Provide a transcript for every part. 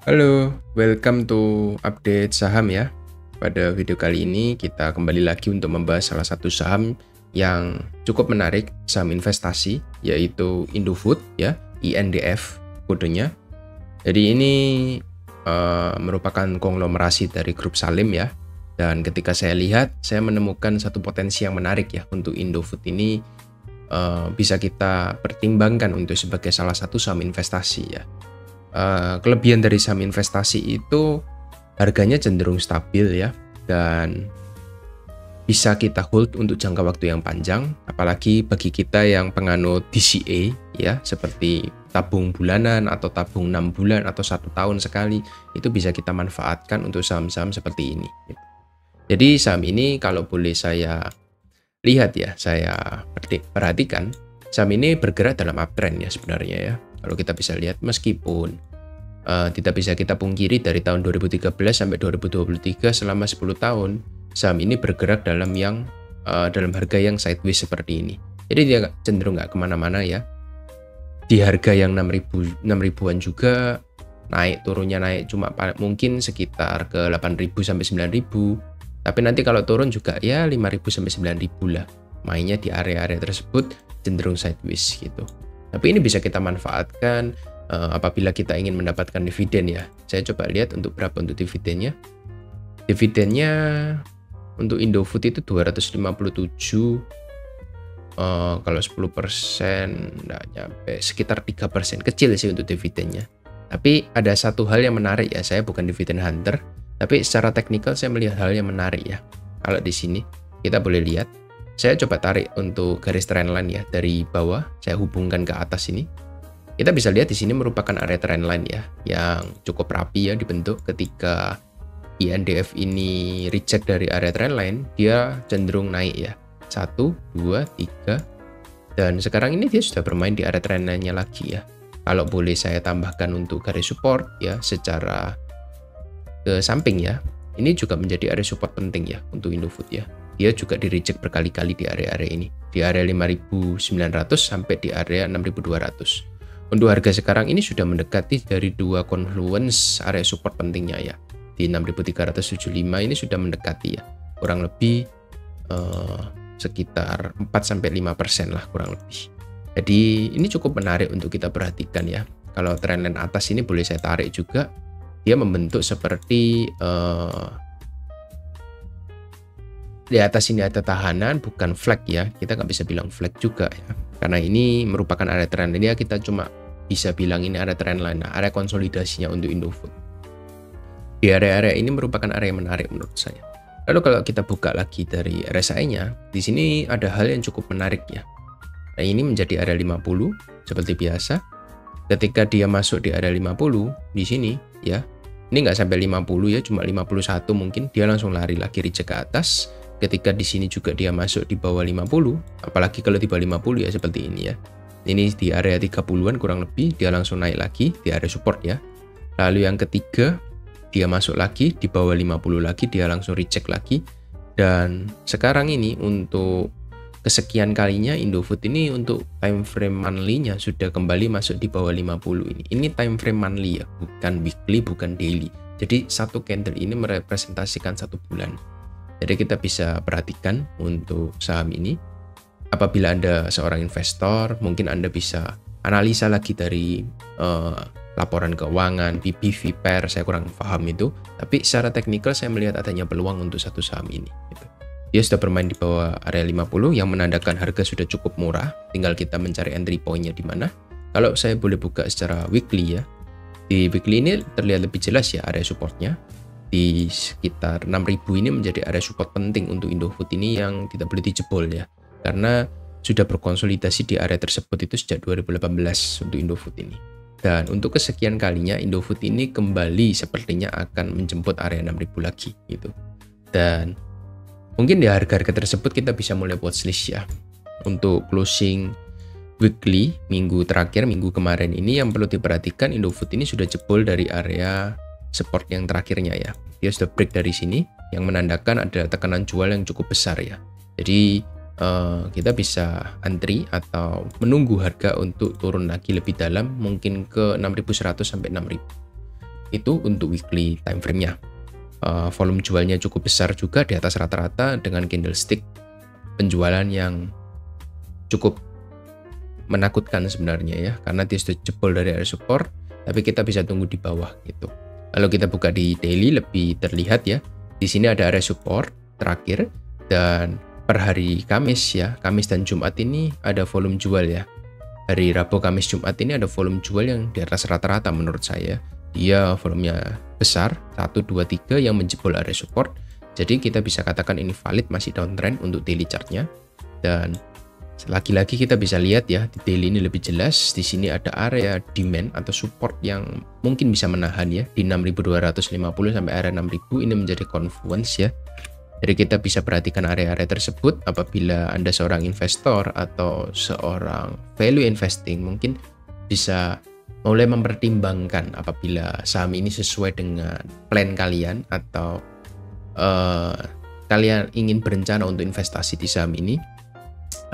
Halo, welcome to update saham ya. Pada video kali ini kita kembali lagi untuk membahas salah satu saham yang cukup menarik, saham investasi, yaitu Indofood ya, INDF kodenya. Jadi ini merupakan konglomerasi dari grup Salim ya. Dan ketika saya lihat, saya menemukan satu potensi yang menarik ya untuk Indofood ini bisa kita pertimbangkan untuk sebagai salah satu saham investasi ya. Kelebihan dari saham investasi itu harganya cenderung stabil ya, dan bisa kita hold untuk jangka waktu yang panjang, apalagi bagi kita yang penganut DCA ya, seperti tabung bulanan atau tabung 6 bulan atau 1 tahun sekali, itu bisa kita manfaatkan untuk saham-saham seperti ini gitu. Jadi saham ini kalau boleh saya lihat ya, saya perhatikan, saham ini bergerak dalam uptrend ya sebenarnya ya. Kalau kita bisa lihat, meskipun tidak bisa kita pungkiri dari tahun 2013 sampai 2023 selama 10 tahun, saham ini bergerak dalam harga yang sideways seperti ini. Jadi dia cenderung nggak kemana-mana ya. Di harga yang 6.000-an juga turunnya naik cuma mungkin sekitar ke 8.000 sampai 9.000. Tapi nanti kalau turun juga ya 5.000 sampai 9.000 lah. Mainnya di area-area tersebut cenderung sideways gitu. Tapi ini bisa kita manfaatkan apabila kita ingin mendapatkan dividen ya. Saya coba lihat untuk berapa untuk dividennya. Dividennya untuk Indofood itu 257, kalau 10% nggak nyampe, sekitar 3%. Kecil sih untuk dividennya. Tapi ada satu hal yang menarik ya, saya bukan dividen hunter, tapi secara teknikal saya melihat hal yang menarik ya. Kalau di sini kita boleh lihat, saya coba tarik untuk garis trendline ya, dari bawah saya hubungkan ke atas ini. Kita bisa lihat di sini merupakan area trendline ya, yang cukup rapi ya dibentuk. Ketika INDF ini reject dari area trendline, dia cenderung naik ya. 1, 2, 3, dan sekarang ini dia sudah bermain di area trendline-nya lagi ya. Kalau boleh saya tambahkan untuk garis support ya, secara ke samping ya, ini juga menjadi area support penting ya untuk Indofood ya. Dia juga di reject berkali-kali di area-area ini, di area 5.900 sampai di area 6.200. Untuk harga sekarang ini sudah mendekati dari dua confluence area support pentingnya ya. Di 6.375 ini sudah mendekati ya, kurang lebih sekitar 4-5% lah kurang lebih. Jadi ini cukup menarik untuk kita perhatikan ya. Kalau trendline atas ini boleh saya tarik juga, dia membentuk seperti di atas ini ada tahanan, bukan flag ya. Kita nggak bisa bilang flag juga ya, karena ini merupakan area trendline ya. Kita cuma bisa bilang ini area trendline, area konsolidasinya untuk Indofood. Di area-area ini merupakan area yang menarik menurut saya. Lalu kalau kita buka lagi dari RSI-nya, di sini ada hal yang cukup menarik ya. Nah, ini menjadi area 50 seperti biasa. Ketika dia masuk di area 50 di sini ya, ini nggak sampai 50 ya, cuma 51 mungkin, dia langsung lari lagi reject ke atas. Ketika di sini juga dia masuk di bawah 50, apalagi kalau di bawah 50 ya seperti ini ya. Ini di area 30-an kurang lebih, dia langsung naik lagi di area support ya. Lalu yang ketiga, dia masuk lagi di bawah 50 lagi, dia langsung reject lagi. Dan sekarang ini untuk kesekian kalinya Indofood ini untuk time frame monthly-nya sudah kembali masuk di bawah 50 ini. Ini time frame monthly ya, bukan weekly, bukan daily. Jadi satu candle ini merepresentasikan 1 bulan. Jadi kita bisa perhatikan untuk saham ini. Apabila Anda seorang investor, mungkin Anda bisa analisa lagi dari laporan keuangan, PBV, PER, saya kurang paham itu. Tapi secara teknikal saya melihat adanya peluang untuk satu saham ini gitu. Dia sudah bermain di bawah area 50 yang menandakan harga sudah cukup murah. Tinggal kita mencari entry point-nya di mana. Kalau saya boleh buka secara weekly ya. Di weekly ini terlihat lebih jelas ya area supportnya. Di sekitar 6.000 ini menjadi area support penting untuk Indofood ini yang tidak boleh dijebol ya. Karena sudah berkonsolidasi di area tersebut itu sejak 2018 untuk Indofood ini. Dan untuk kesekian kalinya Indofood ini kembali sepertinya akan menjemput area 6.000 lagi gitu. Dan mungkin di harga-harga tersebut kita bisa mulai watchlist ya. Untuk closing weekly minggu terakhir, minggu kemarin ini yang perlu diperhatikan, Indofood ini sudah jebol dari area support yang terakhirnya ya. Dia sudah break dari sini yang menandakan ada tekanan jual yang cukup besar ya. Jadi kita bisa antri atau menunggu harga untuk turun lagi lebih dalam, mungkin ke 6.100 sampai 6.000. Itu untuk weekly time frame-nya. Volume jualnya cukup besar juga di atas rata-rata dengan candlestick penjualan yang cukup menakutkan sebenarnya ya, karena dia sudah jebol dari area support, tapi kita bisa tunggu di bawah gitu. Lalu kita buka di daily lebih terlihat ya. Di sini ada area support terakhir, dan per hari Kamis ya, Kamis dan Jumat ini ada volume jual ya. Hari Rabu, Kamis, Jumat ini ada volume jual yang di atas rata-rata menurut saya. Dia volumenya besar, 1, 2, 3 yang menjebol area support. Jadi kita bisa katakan ini valid, masih downtrend untuk daily chartnya. Dan lagi-lagi kita bisa lihat ya, di daily ini lebih jelas. Di sini ada area demand atau support yang mungkin bisa menahan ya, di 6.250 sampai area 6.000 ini menjadi confluence ya. Jadi kita bisa perhatikan area-area tersebut apabila Anda seorang investor atau seorang value investing, mungkin bisa mulai mempertimbangkan apabila saham ini sesuai dengan plan kalian atau kalian ingin berencana untuk investasi di saham ini.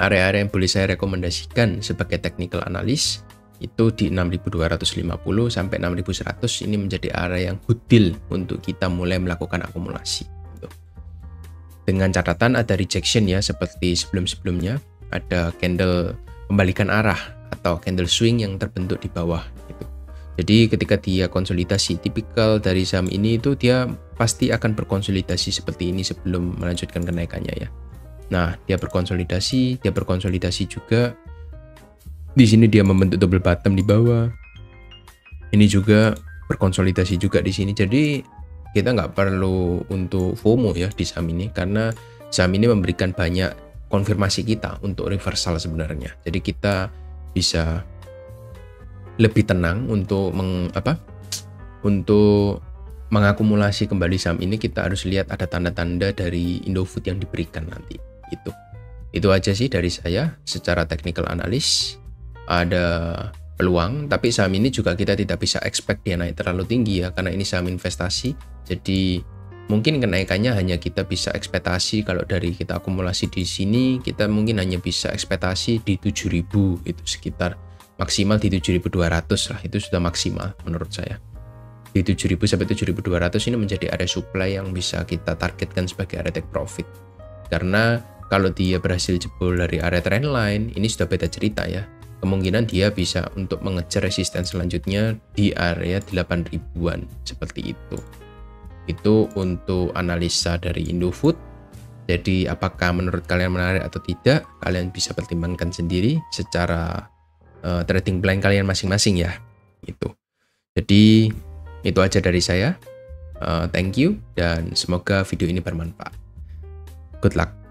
Area-area yang boleh saya rekomendasikan sebagai technical analyst itu di 6.250 sampai 6.100 ini menjadi area yang good deal untuk kita mulai melakukan akumulasi. Dengan catatan ada rejection ya, seperti sebelum-sebelumnya ada candle pembalikan arah atau candle swing yang terbentuk di bawah gitu. Jadi ketika dia konsolidasi, tipikal dari saham ini itu dia pasti akan berkonsolidasi seperti ini sebelum melanjutkan kenaikannya ya. Nah, dia berkonsolidasi juga. Di sini dia membentuk double bottom di bawah. Ini juga berkonsolidasi juga di sini. Jadi kita nggak perlu untuk FOMO ya di saham ini, karena saham ini memberikan banyak konfirmasi kita untuk reversal sebenarnya. Jadi kita bisa lebih tenang untuk mengakumulasi kembali saham ini. Kita harus lihat ada tanda-tanda dari Indofood yang diberikan nanti. Itu aja sih dari saya secara technical analysis. Ada peluang, tapi saham ini juga kita tidak bisa expect dia naik terlalu tinggi ya, karena ini saham investasi. Jadi mungkin kenaikannya hanya kita bisa ekspektasi, kalau dari kita akumulasi di sini kita mungkin hanya bisa ekspektasi di 7.000, itu sekitar maksimal di 7.200 lah, itu sudah maksimal menurut saya. Di 7.000 sampai 7.200 ini menjadi area supply yang bisa kita targetkan sebagai area take profit. Karena kalau dia berhasil jebol dari area trendline, ini sudah beda cerita ya. Kemungkinan dia bisa untuk mengejar resisten selanjutnya di area 8.000-an seperti itu. Itu untuk analisa dari Indofood. Jadi apakah menurut kalian menarik atau tidak, kalian bisa pertimbangkan sendiri secara trading plan kalian masing-masing ya. Itu. Jadi itu aja dari saya. Thank you dan semoga video ini bermanfaat. Good luck.